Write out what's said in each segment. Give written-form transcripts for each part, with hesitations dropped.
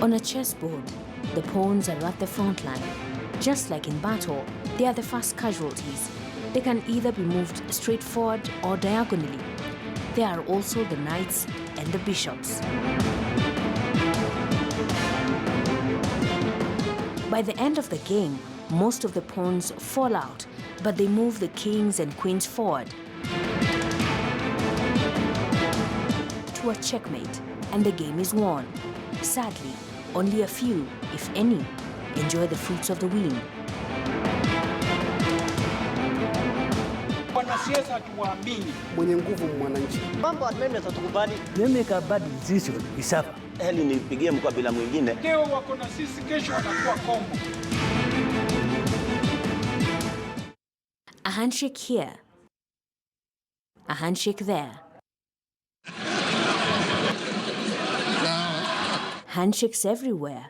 On a chessboard, the pawns are at the front line. Just like in battle, they are the first casualties. They can either be moved straight forward or diagonally. There are also the knights and the bishops. By the end of the game, most of the pawns fall out, but they move the kings and queens forward to a checkmate, and the game is won. Sadly, only a few, if any, enjoy the fruits of the win. Mwenye nguvu mwananchi. Mambo ameme tatukubali. Mimi kabadi sisi kisapa. Heli nipigie mkabila mwingine. Leo wako na sisi, kesho watakuwa Kongo. A handshake here. A handshake there. Handshakes everywhere.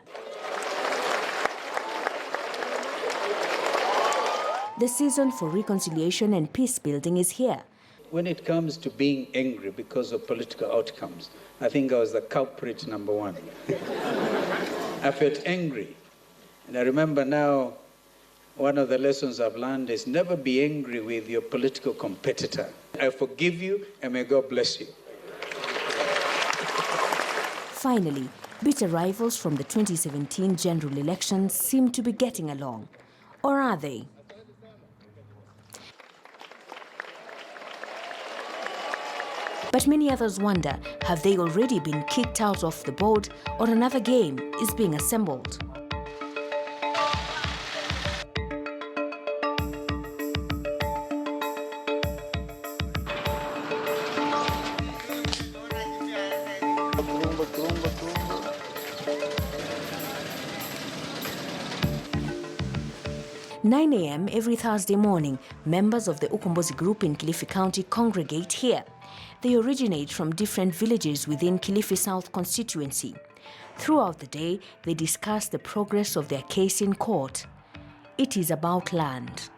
The season for reconciliation and peace building is here. When it comes to being angry because of political outcomes, I think I was the culprit number one. I felt angry. And I remember now, one of the lessons I've learned is never be angry with your political competitor. I forgive you, and may God bless you. Finally, bitter rivals from the 2017 general elections seem to be getting along. Or are they? But many others wonder, have they already been kicked out of the board, or another game is being assembled? At 9 a.m. every Thursday morning, members of the Ukombozi group in Kilifi County congregate here. They originate from different villages within Kilifi South constituency. Throughout the day, they discuss the progress of their case in court. It is about land.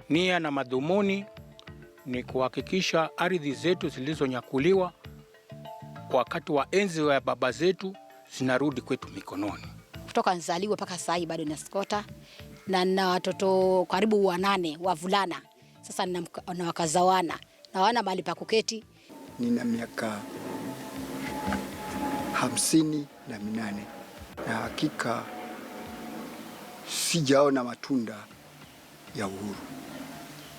Nia na madhumuni ni kuhakikisha ardhi zetu zilizonyakuliwa kwa wakati wa enzi wa baba zetu zinarudi kwetu mikononi. Kutoka nzaliwe mpaka saa hii bado naskota na watoto karibu 8 wavulana. Sasa na wakazawana na wana mahali pa kuketi. Nina miaka 58 na hakika sijaona matunda ya uhuru.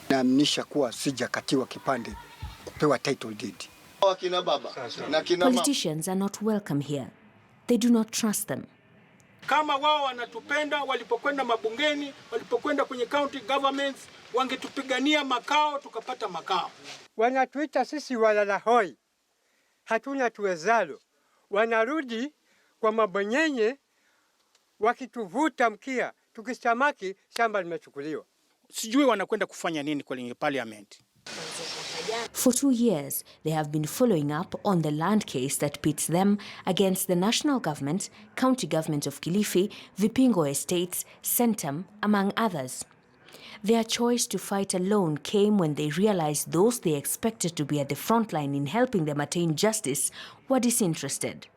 Naamnisha kuwa sijakatiwa kipande kupewa title deed. Politicians are not welcome here. They do not trust them. Kama wao wanatupenda, walipokwenda mabungeni, walipokwenda kwenye county governments, wangetupigania makao tukapata makao. Wanatuita sisi walala hoi, hatuna tuwezalo. Wanarudi kwa mabwenyenye wakituvuta mkia, tukistamaki shamba limechukuliwa. Sijui wanakwenda kufanya nini kwenye parliament. For 2 years, they have been following up on the land case that pits them against the national government, county government of Kilifi, Vipingo Estates, Centum, among others. Their choice to fight alone came when they realized those they expected to be at the front line in helping them attain justice were disinterested.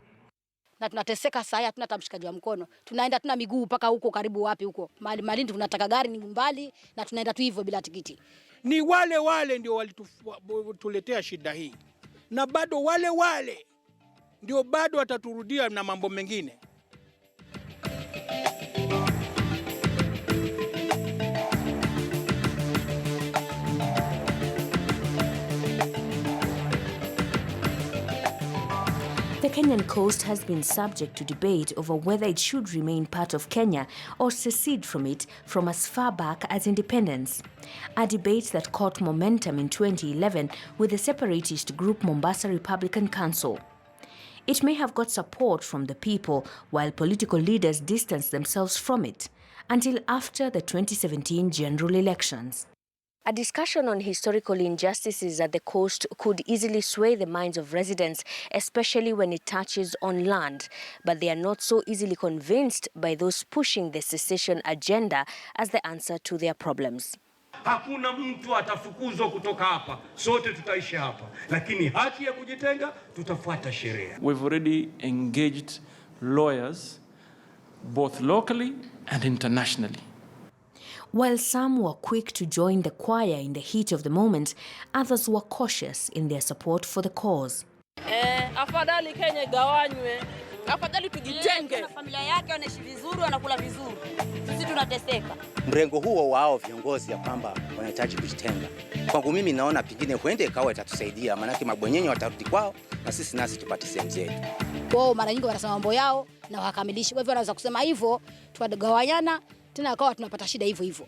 Na tunateseka saa hii, hatuna tamshikaji wa mkono. Tunaenda tuna miguu mpaka huko karibu wapi huko. Malindi tunataka gari ni mbali na tunaenda tu hivyo bila tikiti. Ni wale ndio walituletea shida hii. Na bado wale ndio bado wataturudia na mambo mengine. The Kenyan coast has been subject to debate over whether it should remain part of Kenya or secede from it from as far back as independence. A debate that caught momentum in 2011 with the separatist group Mombasa Republican Council. It may have got support from the people while political leaders distanced themselves from it until after the 2017 general elections. A discussion on historical injustices at the coast could easily sway the minds of residents, especially when it touches on land. But they are not so easily convinced by those pushing the secession agenda as the answer to their problems. Hakuna mtu atafukuzwa kutoka hapa, sote tutaishi hapa, lakini haki ya kujitenga tutafuata sheria. We've already engaged lawyers both locally and internationally. While some were quick to join the choir in the heat of the moment, others were cautious in their support for the cause. Afadhali Kenya igawanywe. Afadhali tujitenge. Familia yake wanaishi vizuri, wanakula vizuri. Sisi tunateseka. Mrengo huo wao viongozi ya kwamba wanahitaji kujitenga. Kwangu mimi naona pengine huende ikawa itatusaidia, maana mabwenyenye watarudi kwao na sisi nasi tupate sehemu zetu. Wao mara nyingi wanasema mambo yao na wakamilisha. Kwa hivyo wanaweza kusema hivyo, tuwagawanyana tena akawa tunapata shida hivyo hivyo.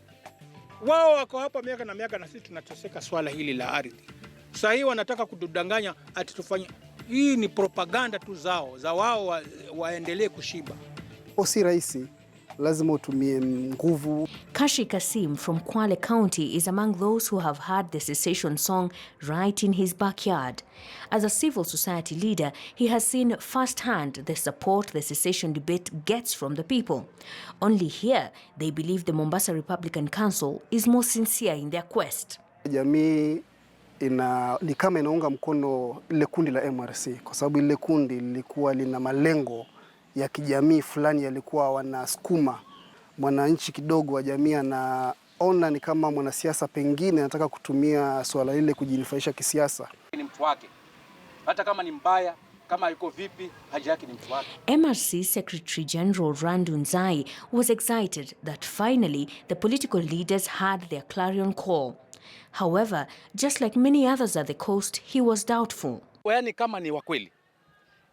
Wao wako hapa miaka na miaka na sisi tunateseka swala hili la ardhi. Sasa hii wanataka kutudanganya ati tufanye. Hii ni propaganda tu zao, za wao waendelee kushiba. Si rahisi, lazima utumie nguvu. Kashi Kasim from Kwale County is among those who have heard the secession song right in his backyard. As a civil society leader, he has seen firsthand the support the secession debate gets from the people. Only here, they believe the Mombasa Republican Council is more sincere in their quest. Jamii ni kama inaunga mkono ile kundi la MRC kwa sababu ile kundi lilikuwa lina malengo ya kijamii fulani, yalikuwa wanasukuma mwananchi kidogo wa jamii anaona ni kama mwanasiasa pengine anataka kutumia swala lile kujinufaisha kisiasa. Ni mtu wake. Hata kama ni mbaya, kama yuko vipi, haja yake ni mtu wake. MRC Secretary General Randu Nzai was excited that finally the political leaders had their clarion call. However, just like many others at the coast, he was doubtful. Yaani kama ni wakweli,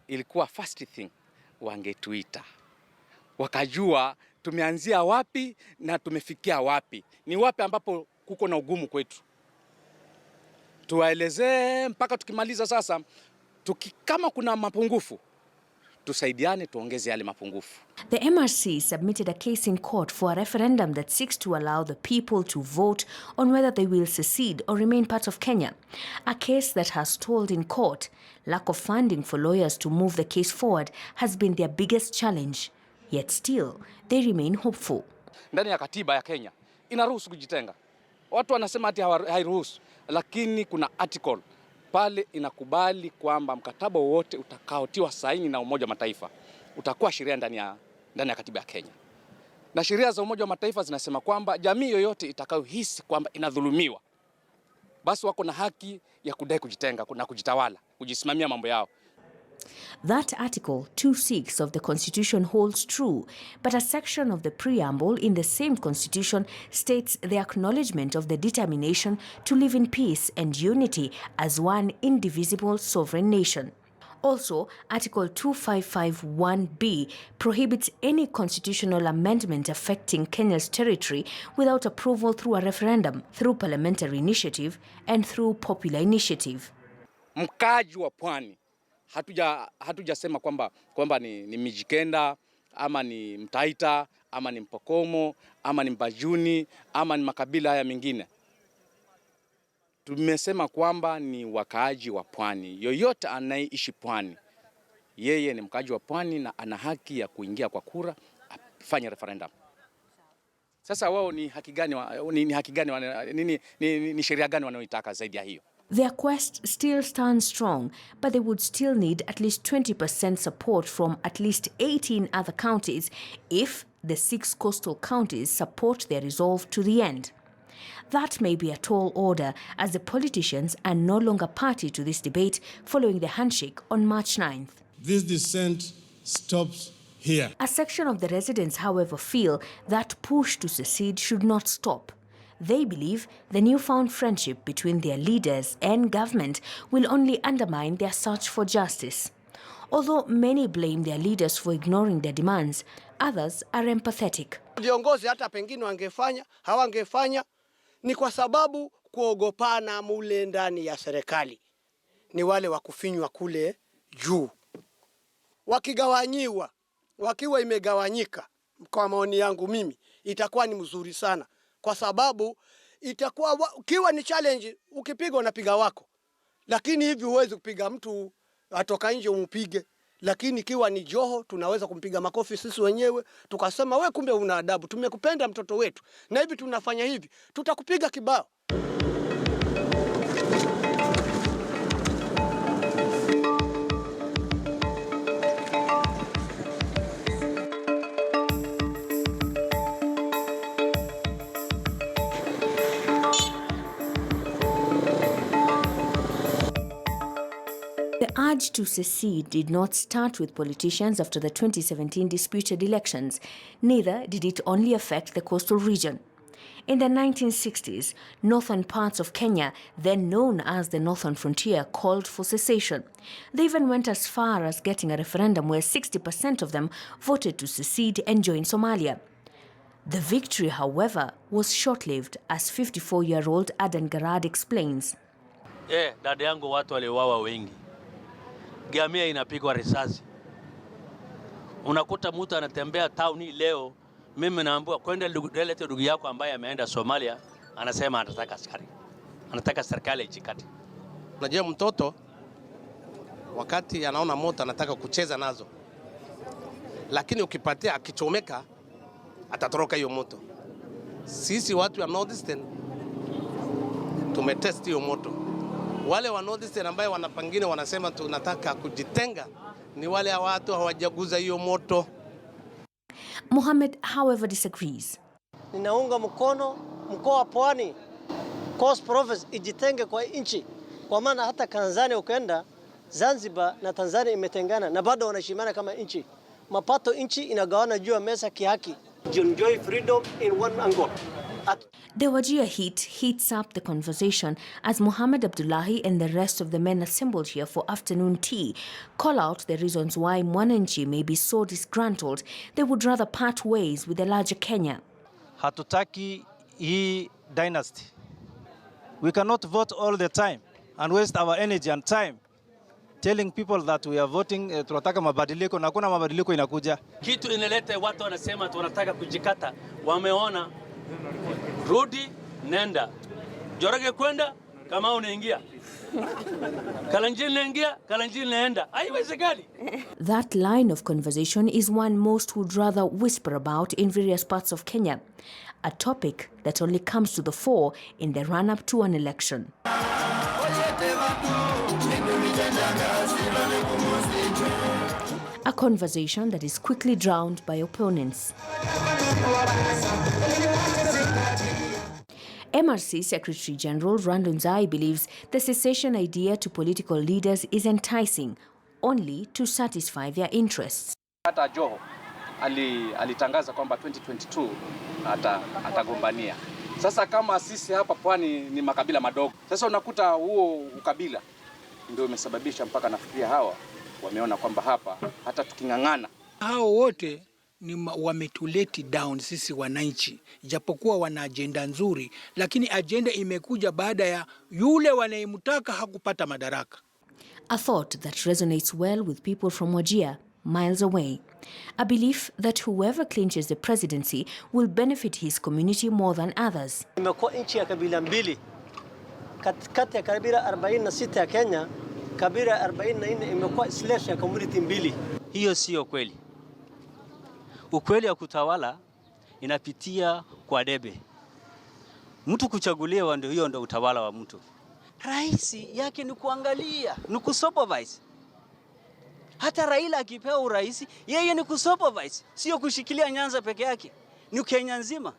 ilikuwa first thing wangetuita. Wakajua tumeanzia wapi na tumefikia wapi. Ni wapi ambapo kuko na ugumu kwetu. Tuwaelezee mpaka tukimaliza sasa, kama kuna mapungufu, tusaidiane tuongeze yale mapungufu. The MRC submitted a case in court for a referendum that seeks to allow the people to vote on whether they will secede or remain part of Kenya. A case that has stalled in court. Lack of funding for lawyers to move the case forward has been their biggest challenge. Yet still, they remain hopeful. Ndani ya katiba ya Kenya inaruhusu kujitenga. Watu wanasema ati hairuhusu, lakini kuna article pale inakubali kwamba mkataba wote utakaotiwa saini na Umoja wa Mataifa utakuwa sheria ndani ya katiba ya Kenya. Na sheria za Umoja wa Mataifa zinasema kwamba jamii yoyote itakayohisi kwamba inadhulumiwa, basi wako na haki ya kudai kujitenga na kujitawala, kujisimamia mambo yao. That Article 2(6) of the Constitution holds true, but a section of the preamble in the same Constitution states the acknowledgement of the determination to live in peace and unity as one indivisible sovereign nation. Also, Article 2551(b) prohibits any constitutional amendment affecting Kenya's territory without approval through a referendum, through parliamentary initiative, and through popular initiative. Mkaji wa pwani hatujasema kwamba ni Mijikenda ama ni Mtaita ama ni Mpokomo ama ni Mbajuni ama ni makabila haya mengine. Tumesema kwamba ni wakaaji wa pwani. Yoyote anayeishi pwani, yeye ni mkaaji wa pwani na ana haki ya kuingia kwa kura, afanye referendum. Sasa wao ni haki gani, ni sheria gani wanayoitaka zaidi ya hiyo? Their quest still stands strong, but they would still need at least 20% support from at least 18 other counties if the 6 coastal counties support their resolve to the end. That may be a tall order, as the politicians are no longer party to this debate following the handshake on March 9th. This descent stops here. A section of the residents, however, feel that push to secede should not stop. They believe the newfound friendship between their leaders and government will only undermine their search for justice. Although many blame their leaders for ignoring their demands, others are empathetic. Viongozi hata pengine wangefanya, hawangefanya, ni kwa sababu kuogopana mule ndani ya serikali. Ni wale wakufinywa kule juu. Wakigawanyiwa, wakiwa imegawanyika, kwa maoni yangu mimi, itakuwa ni mzuri sana. Kwa sababu itakuwa ukiwa ni challenge, ukipiga unapiga wako. Lakini hivi huwezi kupiga mtu atoka nje umpige. Lakini ikiwa ni Joho, tunaweza kumpiga makofi sisi wenyewe, tukasema we kumbe una adabu, tumekupenda mtoto wetu. Na hivi tunafanya hivi, tutakupiga kibao. urge to secede did not start with politicians after the 2017 disputed elections. Neither did it only affect the coastal region. In the 1960s, northern parts of Kenya, then known as the Northern Frontier, called for secession. They even went as far as getting a referendum where 60% of them voted to secede and join Somalia. The victory, however, was short-lived, as 54-year-old Adan Garad explains. Dada yangu watu waliuawa wengi. Gamia inapigwa risasi. Unakuta mtu anatembea town leo, mimi naambiwa kwenda lete ndugu yako ambaye ameenda Somalia, anasema anataka askari. Anataka serikali ichikate. Unajua mtoto wakati anaona moto anataka kucheza nazo. Lakini ukipatia akichomeka atatoroka hiyo moto. Sisi watu wa Northeastern tumetest hiyo moto. Wale wa Northeastern ambao wanapangine wanasema tunataka kujitenga ni wale watu hawajaguza hiyo moto. Mohammed, however, disagrees. Ninaunga mkono mkoa wa Pwani, Coast Province ijitenge kwa nchi, kwa maana hata Tanzania ukaenda Zanzibar na Tanzania imetengana na bado wanashimana kama nchi. Mapato nchi inagawana juu ya meza kihaki. Enjoy freedom in one angle. The Wajir heats up the conversation as Mohammed Abdullahi and the rest of the men assembled here for afternoon tea call out the reasons why Mwananchi may be so disgruntled they would rather part ways with the larger Kenya. Hatutaki hii dynasty. We cannot vote all the time and waste our energy and time telling people that we are voting tunataka mabadiliko na kuna mabadiliko inakuja. Kitu inaleta watu wanasema tunataka kujikata, wameona rudi nenda. Jorage kwenda kama unaingia. Kalanjini naingia, Kalanjini naenda. Haiwezekani. That line of conversation is one most would rather whisper about in various parts of Kenya, a topic that only comes to the fore in the run-up to an election. A conversation that is quickly drowned by opponents. MRC Secretary General Randon Zai believes the secession idea to political leaders is enticing only to satisfy their interests. Hata Joho alitangaza kwamba 2022 atagombania. Sasa kama sisi hapa Pwani ni makabila madogo. Sasa unakuta huo ukabila ndio umesababisha mpaka nafikiria hawa wameona kwamba hapa hata tukingangana hao wote ni wametuleti down sisi wananchi, japokuwa wana agenda nzuri, lakini agenda imekuja baada ya yule wanayemtaka hakupata madaraka. A thought that resonates well with people from Wajir, miles away. A belief that whoever clinches the presidency will benefit his community more than others. Imekuwa nchi ya kabila mbili. Katikati ya kabila 46 ya Kenya, kabila 44 imekuwa slash ya community mbili. Hiyo sio kweli. Ukweli ya kutawala inapitia kwa debe. Mtu kuchaguliwa ndio hiyo ndio utawala wa mtu. Rais yake ni kuangalia, ni kusupervise. Hata Raila akipewa urais, yeye ni kusupervise, sio kushikilia Nyanza peke yake. Ni Kenya nzima.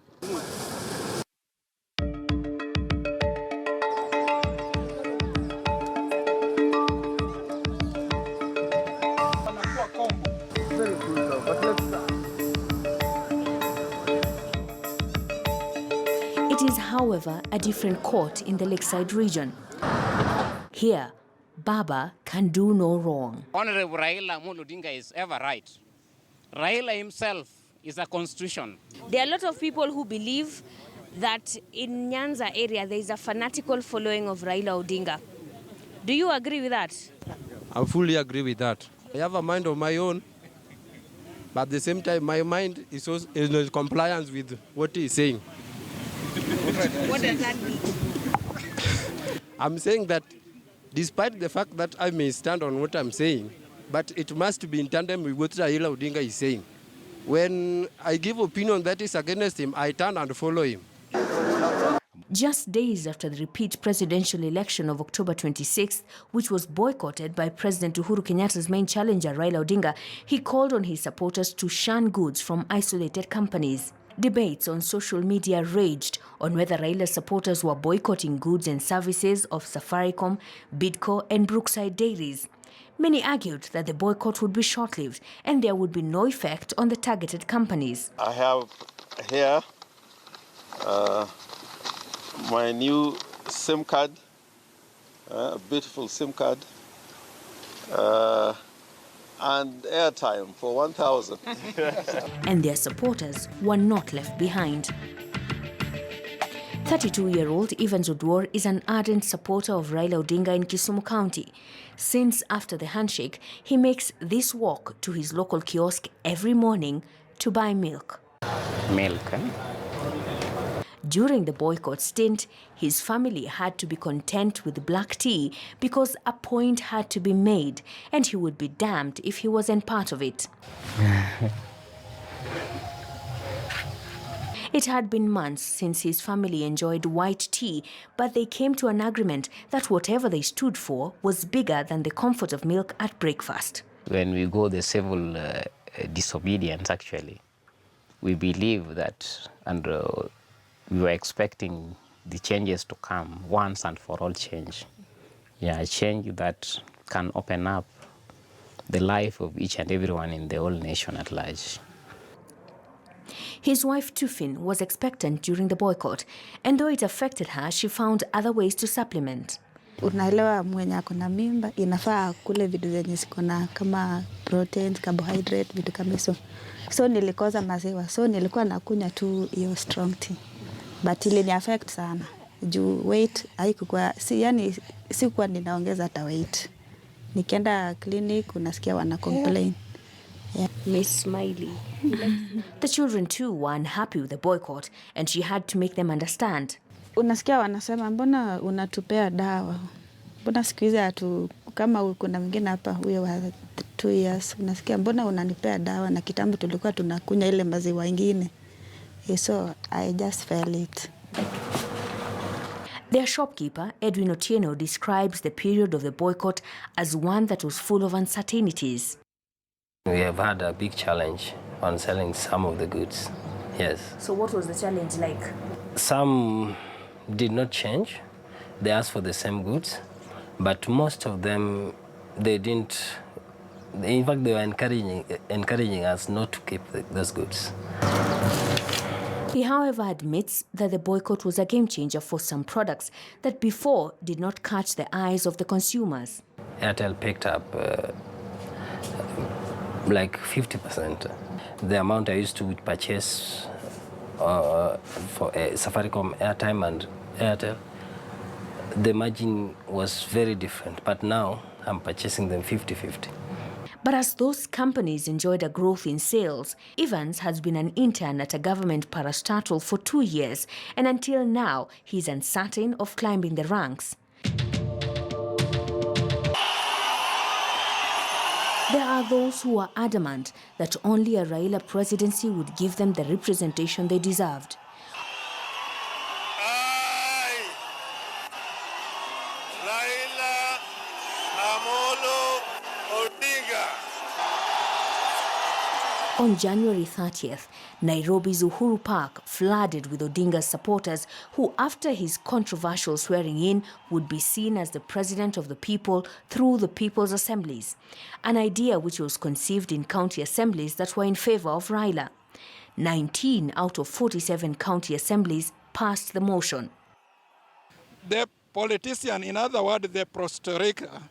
It is, however, a different court in the Lakeside region. Here, Baba can do no wrong. Honorable Raila Odinga is ever right. Raila himself is a constitution. There are a lot of people who believe that in Nyanza area there is a fanatical following of Raila Odinga. Do you agree with that? I fully agree with that. I have a mind of my own, but at the same time my mind is also in compliance with what he is saying. What does that mean? I'm saying that despite the fact that I may stand on what I'm saying, but it must be in tandem with what Raila Odinga is saying. When I give opinion that is against him, I turn and follow him. Just days after the repeat presidential election of October 26th, which was boycotted by President Uhuru Kenyatta's main challenger Raila Odinga, he called on his supporters to shun goods from isolated companies. Debates on social media raged on whether Raila's supporters were boycotting goods and services of Safaricom, Bidco and Brookside Dairies. Many argued that the boycott would be short-lived and there would be no effect on the targeted companies. I have here my new SIM card, a beautiful SIM card, and airtime for 1,000. And their supporters were not left behind. 32-year-old Evans Odwor is an ardent supporter of Raila Odinga in Kisumu County. Since after the handshake, he makes this walk to his local kiosk every morning to buy milk. Milk, eh? During the boycott stint, his family had to be content with black tea because a point had to be made, and he would be damned if he wasn't part of it. It had been months since his family enjoyed white tea, but they came to an agreement that whatever they stood for was bigger than the comfort of milk at breakfast. When we go the civil disobedience, actually, we believe that, and we were expecting the changes to come, once and for all change. Yeah, a change that can open up the life of each and everyone in the whole nation at large. His wife Tufin was expectant during the boycott, and though it affected her, she found other ways to supplement. Unaelewa mwenye ako na mimba inafaa kule vitu zenye ziko na kama proteins, carbohydrate, vitu kama hizo. So nilikosa maziwa, so nilikuwa nakunywa tu hiyo strong tea. But ilini affect sana. Juu weight haikuwa yani sikuwa ninaongeza hata weight. Nikienda clinic unasikia wana complain. Yeah. Miss Smiley. The children too were unhappy with the boycott, and she had to make them understand. Unasikia wanasema mbona unatupea dawa? Mbona siku hizi kama kuna mwingine hapa huyo wa 2 years, unasikia mbona unanipea dawa na kitambo tulikuwa tunakunywa ile maziwa ingine. So I just felt it. Their shopkeeper, Edwin Otieno, describes the period of the boycott as one that was full of uncertainties. We have had a big challenge on selling some of the goods, yes. So what was the challenge like? Some did not change. They asked for the same goods, but most of them, they didn't. In fact, they were encouraging us not to keep those goods. He, however, admits that the boycott was a game changer for some products that before did not catch the eyes of the consumers. Airtel picked up like 50%. The amount I used to purchase for Safaricom airtime and Airtel, the margin was very different, but now I'm purchasing them 50-50. But as those companies enjoyed a growth in sales, Evans has been an intern at a government parastatal for 2 years, and until now, he's uncertain of climbing the ranks. There are those who are adamant that only a Raila presidency would give them the representation they deserved. On January 30th, Nairobi's Uhuru Park flooded with Odinga's supporters who, after his controversial swearing-in, would be seen as the president of the people through the People's Assemblies, an idea which was conceived in county assemblies that were in favor of Raila. 19 out of 47 county assemblies passed the motion. The politician, in other words, the prostrator,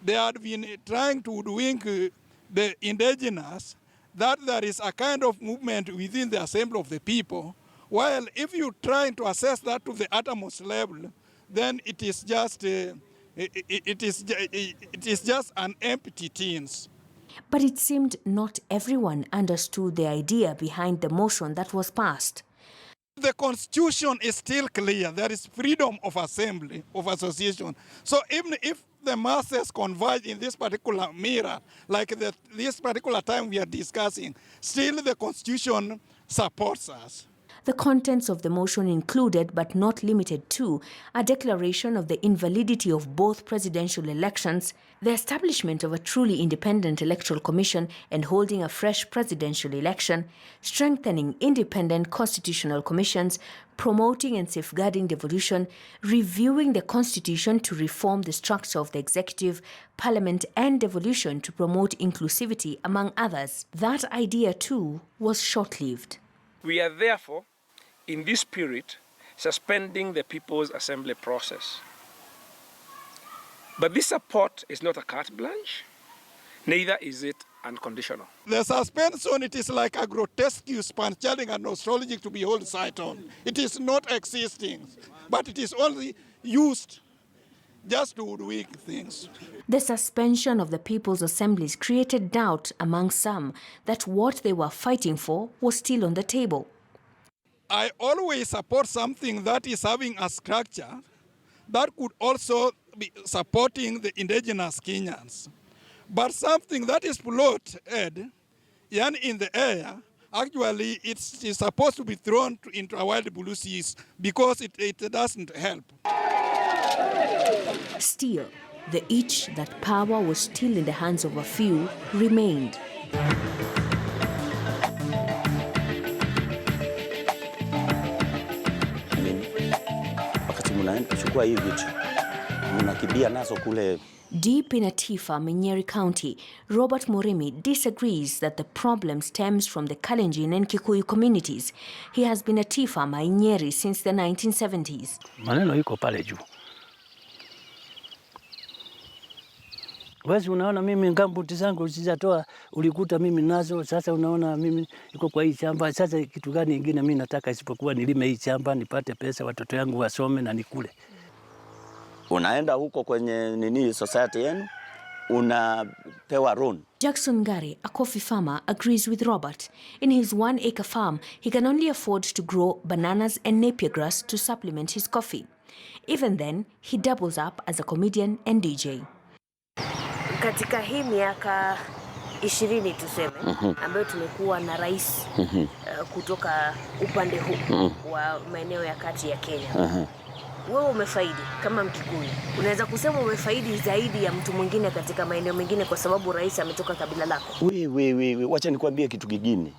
they had been trying to hoodwink the indigenous that there is a kind of movement within the assembly of the people, while if you try to assess that to the uttermost level, then it is just an empty teens. But it seemed not everyone understood the idea behind the motion that was passed. The constitution is still clear. There is freedom of assembly, of association. So even if the masses converge in this particular mirror, like this particular time we are discussing, still the constitution supports us. The contents of the motion included, but not limited to, a declaration of the invalidity of both presidential elections, the establishment of a truly independent electoral commission and holding a fresh presidential election, strengthening independent constitutional commissions, promoting and safeguarding devolution, reviewing the constitution to reform the structure of the executive, parliament and devolution to promote inclusivity, among others. That idea too was short-lived. We are therefore, in this spirit, suspending the People's Assembly process. But this support is not a carte blanche, neither is it unconditional. The suspension, it is like a grotesque pan-chilling and nostalgic to behold sight on. It is not existing, but it is only used just to hoodwink things. The suspension of the People's Assemblies created doubt among some that what they were fighting for was still on the table. I always support something that is having a structure that could also be supporting the indigenous Kenyans. But something that is floated and in the air, actually it's supposed to be thrown into a wild blue seas because it doesn't help. Still, the itch that power was still in the hands of a few remained. Wakati mnachukua hii vitu, mnakimbia nazo kule. Deep in Atifa, Minyeri County, Robert Moremi disagrees that the problem stems from the Kalenjin and Kikuyu communities. He has been Atifa, Minyeri since the 1970s. Maneno iko pale juu. Wezi unaona mimi ngambuti zangu sijatoa, ulikuta mimi nazo, sasa unaona mimi iko kwa hii shamba, sasa kitu gani kingine mimi nataka isipokuwa nilime hii shamba, nipate pesa, watoto yangu wasome na nikule. Unaenda huko kwenye nini society yenu, unapewa loan. Jackson Ngare, a coffee farmer, agrees with Robert. In his 1-acre farm, he can only afford to grow bananas and napier grass to supplement his coffee. Even then, he doubles up as a comedian and DJ. Katika hii miaka 20 tuseme, ambayo tumekuwa na rais kutoka upande huu wa maeneo ya kati ya Kenya. Wewe umefaidi kama Mkikuyu. Unaweza kusema umefaidi zaidi ya mtu mwingine katika maeneo mengine kwa sababu rais ametoka kabila lako. Wacha nikwambie kitu kingine.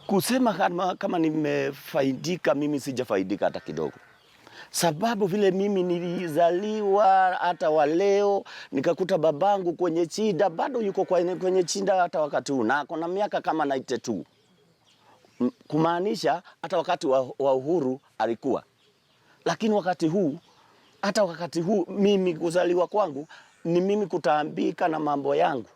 Kusema kama nimefaidika, mimi sijafaidika hata kidogo. Sababu vile mimi nilizaliwa hata wa leo, nikakuta babangu kwenye chida, bado yuko kwenye chida hata wakati huu, na kuna miaka kama 92. Kumaanisha hata wakati wa uhuru alikuwa. Lakini hata wakati huu mimi kuzaliwa kwangu ni mimi kutaambika na mambo yangu.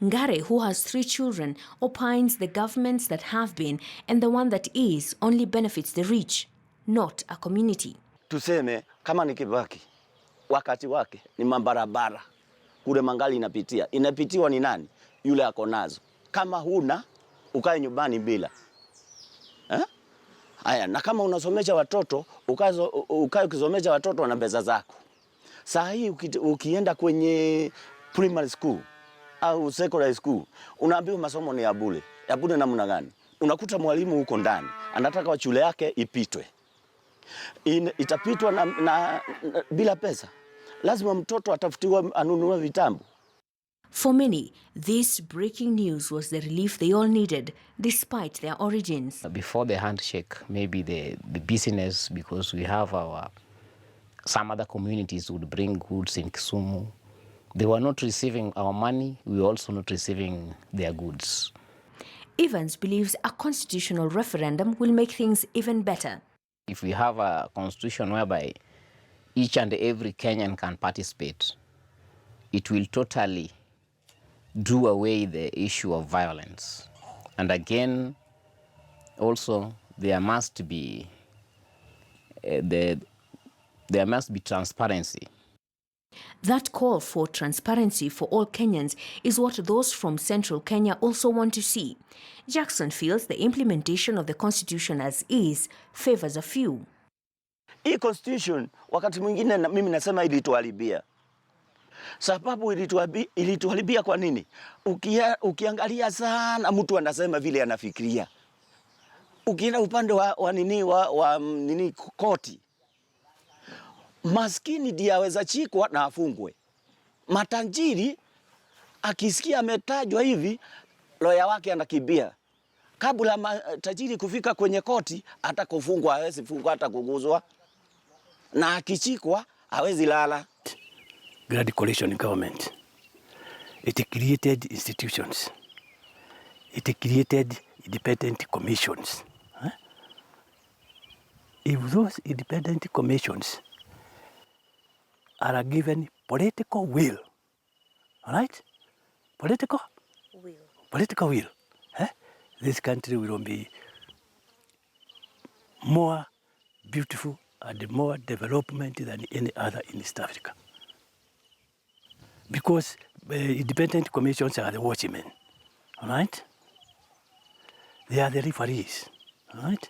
Ngare, who has 3 children, opines the governments that have been and the one that is only benefits the rich, not a community. Tuseme kama nikibaki wakati wake ni mabarabara kule mangali inapitiwa ni nani? Yule ako nazo. Kama huna ukae nyumbani bila. Haya, na kama unasomesha watoto ukae ukisomesha watoto na pesa zako. Saa hii ukienda kwenye primary school au secondary school unaambiwa masomo ni ya bure. Ya bure namna gani? Unakuta mwalimu huko ndani anataka shule yake ipitwe. Itapitwa na bila pesa. Lazima mtoto atafutiwa anunue vitabu. For many, this breaking news was the relief they all needed, despite their origins. Before the handshake, maybe the business, because we have some other communities would bring goods in Kisumu. They were not receiving our money, we were also not receiving their goods. Evans believes a constitutional referendum will make things even better. If we have a constitution whereby each and every Kenyan can participate, it will totally do away the issue of violence. And again, also there must be transparency. That call for transparency for all Kenyans is what those from central Kenya also want to see. Jackson feels the implementation of the constitution as is favors a few. Hii constitution wakati mwingine mimi nasema ilituharibia. Sababu ilituharibia kwa nini? Ukiangalia sana mtu anasema vile anafikiria. Ukienda upande wa nini koti, maskini ndiye aweza chikwa na afungwe. Matajiri akisikia ametajwa hivi, lawyer wake anakimbia. Kabla tajiri kufika kwenye koti, hata kufungwa hawezi fungwa, hata kuguzwa. Na akichikwa hawezi lala. Grand coalition government, it created institutions. It created independent commissions. If those independent commissions are given political will, all right? Political will, this country will be more beautiful and more development than any other in East Africa. Because independent commissions are the watchmen, all right? They are the referees, all right?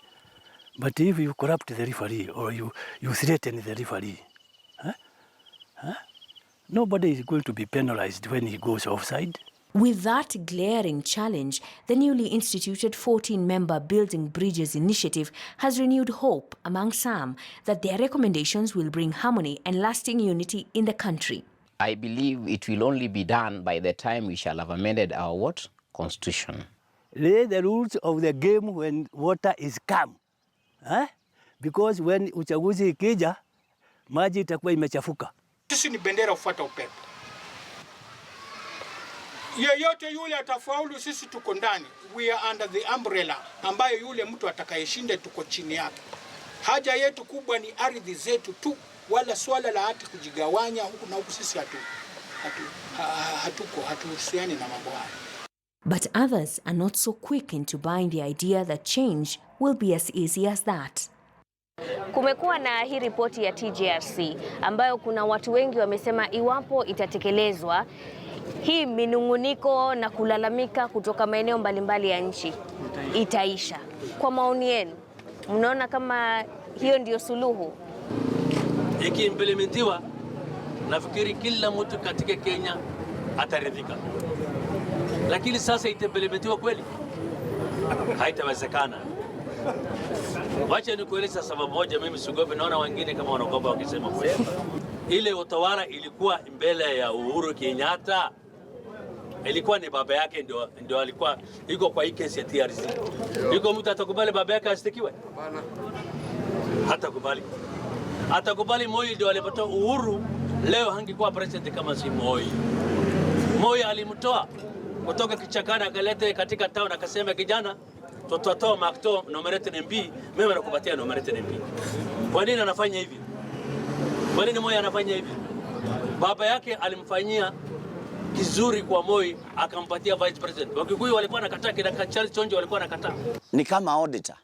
But if you corrupt the referee or you threaten the referee, nobody is going to be penalized when he goes offside. With that glaring challenge, the newly instituted 14-member Building Bridges initiative has renewed hope among some that their recommendations will bring harmony and lasting unity in the country. I believe it will only be done by the time we shall have amended our what? Constitution. Lay the rules of the game when water is calm. Because when uchaguzi ikija, maji itakuwa imechafuka. Sisi ni bendera ufuata upepo. Yeyote yule atafaulu, sisi tuko ndani. We are under the umbrella ambayo yule mtu atakayeshinda tuko chini yake. Haja yetu kubwa ni ardhi zetu tu, wala swala la hati kujigawanya huku na huku. Sisi hatuhusiani na mambo haya. But others are not so quick into buying the idea that change will be as easy as that. Kumekuwa na hii ripoti ya TJRC ambayo kuna watu wengi wamesema iwapo itatekelezwa, hii minunguniko na kulalamika kutoka maeneo mbalimbali ya nchi itaisha. Kwa maoni yenu, mnaona kama hiyo ndio suluhu? Ikiimplementiwa, nafikiri kila mtu katika Kenya ataridhika. Lakini sasa itaimplementiwa kweli? Haitawezekana. Wacha nikueleza sababu moja, mimi sigopi, naona wengine kama wanaogopa wakisema kweli. Ile utawala ilikuwa mbele ya Uhuru Kenyatta. Ilikuwa ni baba yake ndio alikuwa iko kwa hii kesi ya TRC. Iko mtu atakubali baba yake ashtakiwe? Hapana. Hatakubali. Atakubali Moi ndio alipata Uhuru, leo hangekuwa president kama si Moi. Moi alimtoa kutoka kichakani akalete katika town akasema, kijana tutatoa makto nominated MP, mimi nakupatia nominated MP. Kwa nini anafanya hivi? Kwa nini Moi anafanya hivi? Baba yake alimfanyia kizuri kwa Moi, akampatia vice president. Wakikuyu walikuwa nakataa, kina Charles Chonjo walikuwa nakataa. Ni kama auditor.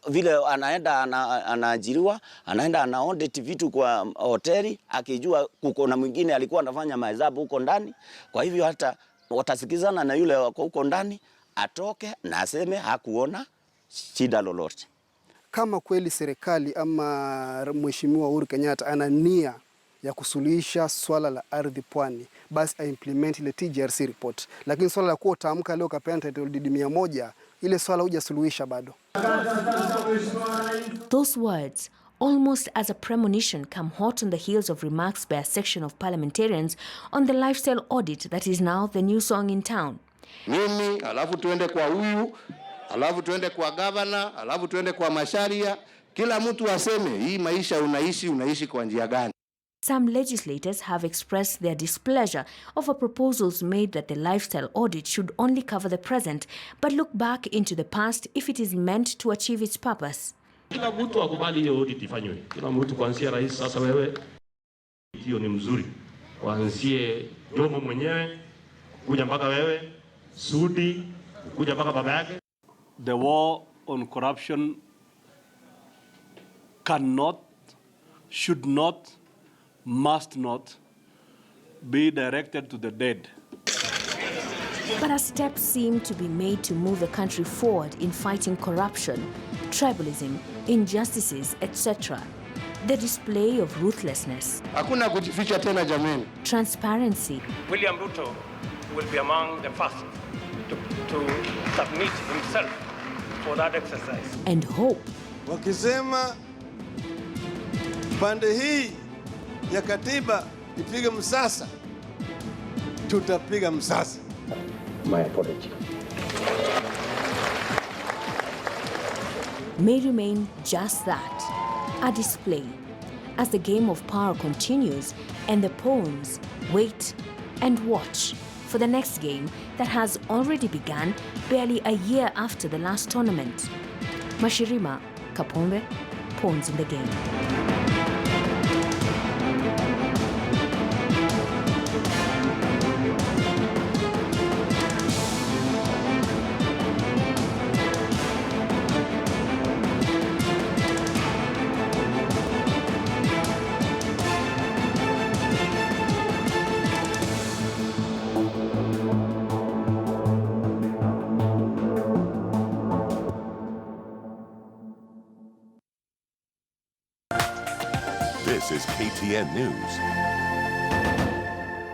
Vile anaenda anaajiriwa, anaenda ana audit vitu kwa hoteli, akijua kuko na mwingine alikuwa anafanya mahesabu huko ndani. Kwa hivyo hata watasikizana na yule wako huko ndani, atoke na aseme hakuona shida lolote. Kama kweli serikali ama Mheshimiwa Uhuru Kenyatta ana nia ya kusuluhisha swala la ardhi pwani, basi implement ile TJRC report. Lakini swala la kuwa utaamka leo kapeana title deed 100, ile swala hujasuluhisha bado. Those words, almost as a premonition, come hot on the heels of remarks by a section of parliamentarians on the lifestyle audit that is now the new song in town. Mimi, alafu tuende kwa huyu, alafu tuende kwa governor, alafu tuende kwa masharia. Kila mtu aseme hii maisha unaishi kwa njia gani? Some legislators have expressed their displeasure over proposals made that the lifestyle audit should only cover the present, but look back into the past if it is meant to achieve its purpose. Kila mtu akubali hiyo audit ifanywe. Kila mtu kuanzia rais, sasa wewe hiyo ni mzuri. Kuanzia Jomo mwenyewe kuja mpaka wewe, Sudi kuja mpaka baba yake. The war on corruption cannot, should not, must not be directed to the dead. But as steps seem to be made to move the country forward in fighting corruption, tribalism, injustices, etc., the display of ruthlessness, Hakuna kujificha tena jameni. transparency, William Ruto will be among the first to submit himself for that exercise. and hope. Wakisema pande hii ya katiba ipige msasa, tutapiga msasa. My apology. May remain just that, a display, as the game of power continues and the pawns wait and watch for the next game that has already begun barely a year after the last tournament. Mashirima Kapombe, Pawns in the Game. This is KTN News.